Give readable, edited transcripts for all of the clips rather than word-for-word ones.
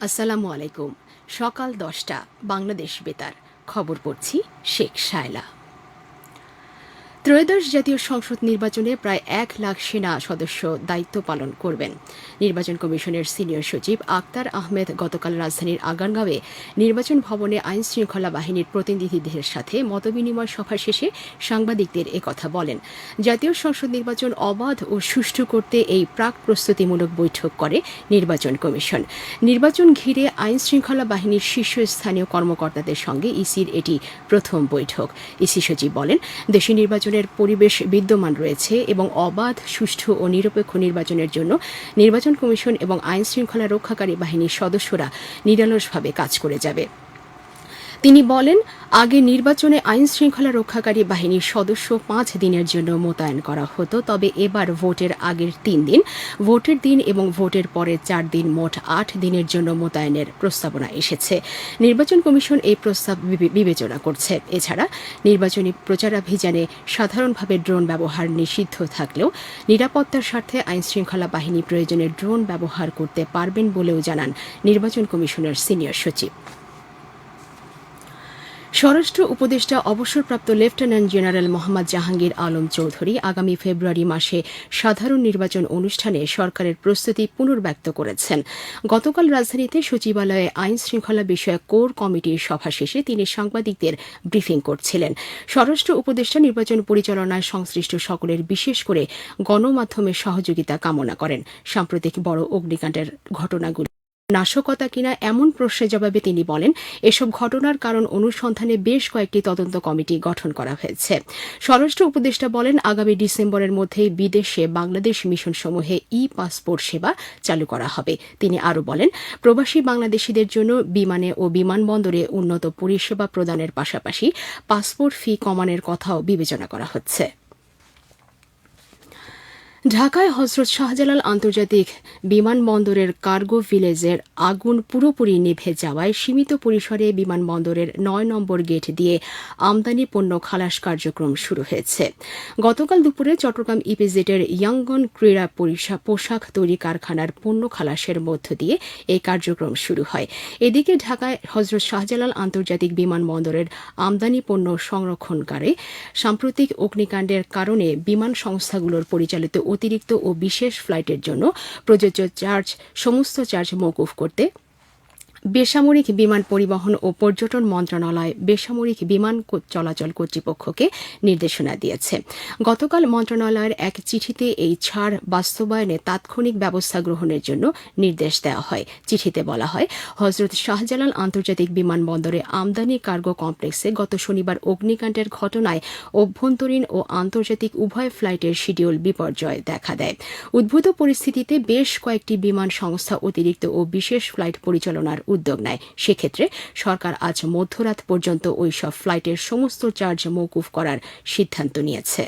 আসসালামু আলাইকুম। সকাল 10টা বাংলাদেশ বেতার খবর পড়ছি শেখ শায়লা। ত্রয়োদশ জাতীয় সংসদ নির্বাচনে প্রায় 1 লাখ সেনা সদস্য দায়িত্ব পালন করবেন। নির্বাচন কমিশনের সিনিয়র সচিব আক্তার আহমেদ গতকাল রাজধানীর আগারগাঁওয়ে নির্বাচন ভবনে আইন শৃঙ্খলা বাহিনীর প্রতিনিধিদের সাথে মতবিনিময় সভা শেষে সাংবাদিকদের একথা বলেন। জাতীয় সংসদ নির্বাচন অবাধ ও সুষ্ঠু করতে এই প্রাক প্রস্তুতিমূলক বৈঠক করে নির্বাচন কমিশন। নির্বাচন ঘিরে আইন শৃঙ্খলা বাহিনীর শীর্ষস্থানীয় কর্মকর্তাদের সঙ্গে ইসির এটি প্রথম বৈঠক। ইসি সচিব বলেন, দেশে নির্বাচনের পরিবেশ বিদ্যমান রয়েছে এবং অবাধ, সুষ্ঠু ও নিরপেক্ষ নির্বাচনের জন্য নির্বাচন কমিশন এবং আইন শৃঙ্খলা রক্ষাকারী বাহিনীর সদস্যরা নিরলসভাবে কাজ করে যাবে। তিনি বলেন, আগে নির্বাচনে আইন শৃঙ্খলা রক্ষাকারী বাহিনীর সদস্য 5 দিনের জন্য মোতায়েন করা হতো, তবে এবার ভোটের আগের 3 দিন, ভোটের দিন এবং ভোটের পরের 4 দিন, মোট 8 দিনের জন্য মোতায়েনের প্রস্তাবনা এসেছে। নির্বাচন কমিশন এই প্রস্তাব বিবেচনা করছে। এছাড়া নির্বাচনী প্রচারাভিযানে সাধারণভাবে ড্রোন ব্যবহার নিষিদ্ধ থাকলেও নিরাপত্তার স্বার্থে আইন শৃঙ্খলা বাহিনী প্রয়োজনে ড্রোন ব্যবহার করতে পারবেন বলেও জানান নির্বাচন কমিশনের সিনিয়র সচিব। স্বরাষ্ট্র উপদেষ্টা অবসরপ্রাপ্ত লেফটেন্যান্ট জেনারেল মোহাম্মদ জাহাঙ্গীর আলম চৌধুরী আগামী ফেব্রুয়ারি মাসে সাধারণ নির্বাচন অনুষ্ঠানে সরকারের প্রস্তুতি পুনর্ব্যক্ত করেছেন। গতকাল রাজধানীতে সচিবালয়ে আইন শৃঙ্খলা বিষয়ক কোর কমিটির সভা শেষে তিনি সাংবাদিকদের ব্রিফিং করছিলেন। স্বরাষ্ট্র উপদেষ্টা নির্বাচন পরিচালনায় সংশ্লিষ্ট সকলের, বিশেষ করে গণমাধ্যমের সহযোগিতা কামনা করেন। সাম্প্রতিক বড় অগ্নিকাণ্ডের ঘটনাগুলি নাশকতা কিনা এমন প্রশ্নের জবাবে তিনি বলেন, এসব ঘটনার কারণ অনুসন্ধানে বেশ কয়েকটি তদন্ত কমিটি গঠন করা হয়েছে। স্বরাষ্ট্র উপদেষ্টা বলেন, আগামী ডিসেম্বরের মধ্যেই বিদেশে বাংলাদেশ মিশনসমূহে পাসপোর্ট সেবা চালু করা হবে। তিনি আরও বলেন, প্রবাসী বাংলাদেশিদের জন্য বিমানে ও বিমানবন্দরে উন্নত পরিষেবা প্রদানের পাশাপাশি পাসপোর্ট ফি কমানোর কথাও বিবেচনা করা হচ্ছে। ঢাকায় হজরত শাহজালাল আন্তর্জাতিক বিমানবন্দরের কার্গো ভিলেজের আগুন পুরোপুরি নিভে যাওয়ায় সীমিত পরিসরে বিমানবন্দরের 9 নম্বর গেট দিয়ে আমদানি পণ্য খালাস কার্যক্রম শুরু হয়েছে। গতকাল দুপুরে চট্টগ্রাম ইপিজেডের ইয়াঙ্গন ক্রীড়া পোশাক তৈরি কারখানার পণ্য খালাসের মধ্য দিয়ে এই কার্যক্রম শুরু হয়। এদিকে ঢাকায় হজরত শাহজালাল আন্তর্জাতিক বিমানবন্দরের আমদানি পণ্য সংরক্ষণকারে সাম্প্রতিক অগ্নিকাণ্ডের কারণে বিমান সংস্থাগুলোর পরিচালিত অতিরিক্ত ও বিশেষ ফ্লাইটের জন্য প্রযোজ্য সমস্ত চার্জ মওকুফ করতে বেসামরিক বিমান পরিবহন ও পর্যটন মন্ত্রণালয় বেসামরিক বিমান চলাচল কর্তৃপক্ষকে নির্দেশনা দিয়েছে। গতকাল মন্ত্রণালয়ের এক চিঠিতে এই ছাড় বাস্তবায়নে তাৎক্ষণিক ব্যবস্থা গ্রহণের জন্য নির্দেশ দেওয়া হয়। চিঠিতে বলা হয়, হজরত শাহজালাল আন্তর্জাতিক বিমানবন্দরে আমদানি কার্গো কমপ্লেক্সে গত শনিবার অগ্নিকাণ্ডের ঘটনায় অভ্যন্তরীণ ও আন্তর্জাতিক উভয় ফ্লাইটের শিডিউল বিপর্যয় দেখা দেয়। উদ্ভূত পরিস্থিতিতে বেশ কয়েকটি বিমান সংস্থা অতিরিক্ত ও বিশেষ ফ্লাইট পরিচালনার উদ্যোগ নেয়। সেক্ষেত্রে সরকার আজ মধ্যরাত পর্যন্ত ওই সব ফ্লাইটের সমস্ত চার্জ মওকুফ করার সিদ্ধান্ত নিয়েছে।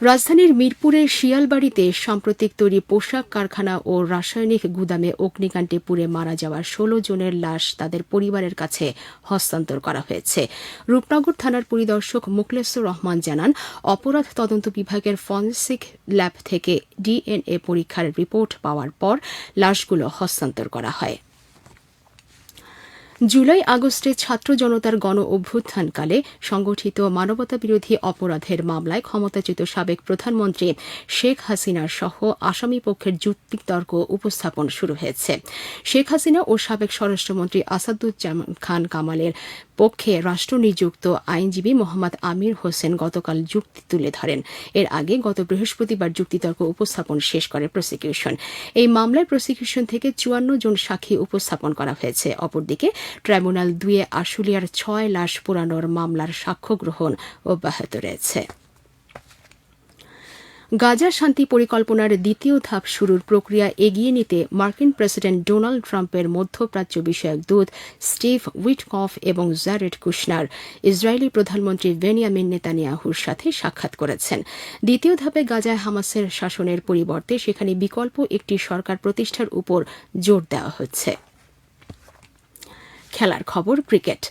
রাজধানীর মিরপুরের শিয়ালবাড়িতে সাম্প্রতিক তৈরি পোশাক কারখানা ও রাসায়নিক গুদামে অগ্নিকাণ্ডে পুড়ে মারা যাওয়া 16 জনের লাশ তাদের পরিবারের কাছে হস্তান্তর করা হয়েছে। রূপনগর থানার পরিদর্শক মোখলেসুর রহমান জানান, অপরাধ তদন্ত বিভাগের ফরেনসিক ল্যাব থেকে ডিএনএ পরীক্ষার রিপোর্ট পাওয়ার পর লাশগুলো হস্তান্তর করা হয়। জুলাই আগস্টে ছাত্র জনতার গণ অভ্যুত্থানকালে সংগঠিত মানবতাবিরোধী অপরাধের মামলায় ক্ষমতাচ্যুত সাবেক প্রধানমন্ত্রী শেখ হাসিনার সহ আসামি পক্ষের যুক্তিতর্ক উপস্থাপন শুরু হয়েছে। শেখ হাসিনা ও সাবেক স্বরাষ্ট্রমন্ত্রী আসাদুজ্জামান খান কামালের পক্ষে রাষ্ট্রনিযুক্ত আইনজীবী মোহাম্মদ আমির হোসেন গতকাল যুক্তি তুলে ধরেন। এর আগে গত বৃহস্পতিবার যুক্তিতর্ক উপস্থাপন শেষ করে প্রসিকিউশন। এই মামলায় প্রসিকিউশন থেকে 54 জন সাক্ষী উপস্থাপন করা হয়েছে। অপরদিকে ট্রাইব্যুনাল 2 আশুলিয়ার 6 লাশ পোড়ানোর মামলার সাক্ষ্য গ্রহণ অব্যাহত রয়েছে। গাজা শান্তি পরিকল্পনার দ্বিতীয় ধাপ শুরুর প্রক্রিয়া এগিয়ে নিতে মার্কিন প্রেসিডেন্ট ডোনাল্ড ট্রাম্পের মধ্যপ্রাচ্য বিষয়ক দূত স্টিভ উইটকফ এবং জারেড কুশনার ইসরায়েলি প্রধানমন্ত্রী বেনিয়ামিন নেতানিয়াহুর সাথে সাক্ষাৎ করেছেন। দ্বিতীয় ধাপে গাজায় হামাসের শাসনের পরিবর্তে সেখানে বিকল্প একটি সরকার প্রতিষ্ঠার উপর জোর দেওয়া হচ্ছে। খেলার খবর, ক্রিকেট।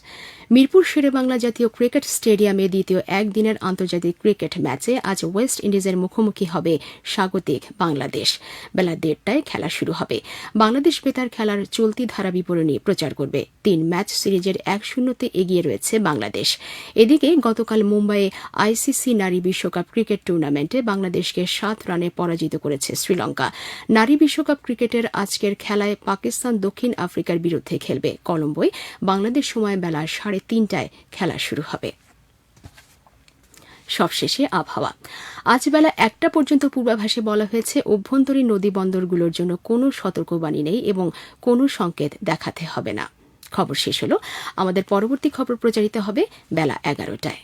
মিরপুর শেরেবাংলা জাতীয় ক্রিকেট স্টেডিয়ামে দ্বিতীয় একদিনের আন্তর্জাতিক ক্রিকেট ম্যাচে আজ ওয়েস্ট ইন্ডিজের মুখোমুখি হবে স্বাগতিক বাংলাদেশ। বেলা 1:30টায় খেলা শুরু হবে। বাংলাদেশ বেতার খেলার চলতি ধারা বিবরণী প্রচার করবে। 3 ম্যাচ সিরিজের 1-0 এগিয়ে রয়েছে বাংলাদেশ। এদিকে গতকাল মুম্বাইয়ে আইসিসি নারী বিশ্বকাপ ক্রিকেট টুর্নামেন্টে বাংলাদেশকে 7 রানে পরাজিত করেছে শ্রীলঙ্কা। নারী বিশ্বকাপ ক্রিকেটের আজকের খেলায় পাকিস্তান দক্ষিণ আফ্রিকার বিরুদ্ধে খেলবে। কলম্বোয় বাংলাদেশ সময় বেলা 3:30টায় খেলা শুরু হবে। সবশেষে আবহাওয়া। আজ বেলা 1টা পর্যন্ত পূর্বাভাসে বলা হয়েছে অভ্যন্তরীণ নদী বন্দরগুলোর জন্য কোনো সতর্কবাণী নেই এবং কোনো সংকেত দেখাতে হবে না। খবর শেষ হলো। আমাদের পরবর্তী খবর প্রচারিত হবে বেলা 11টায়।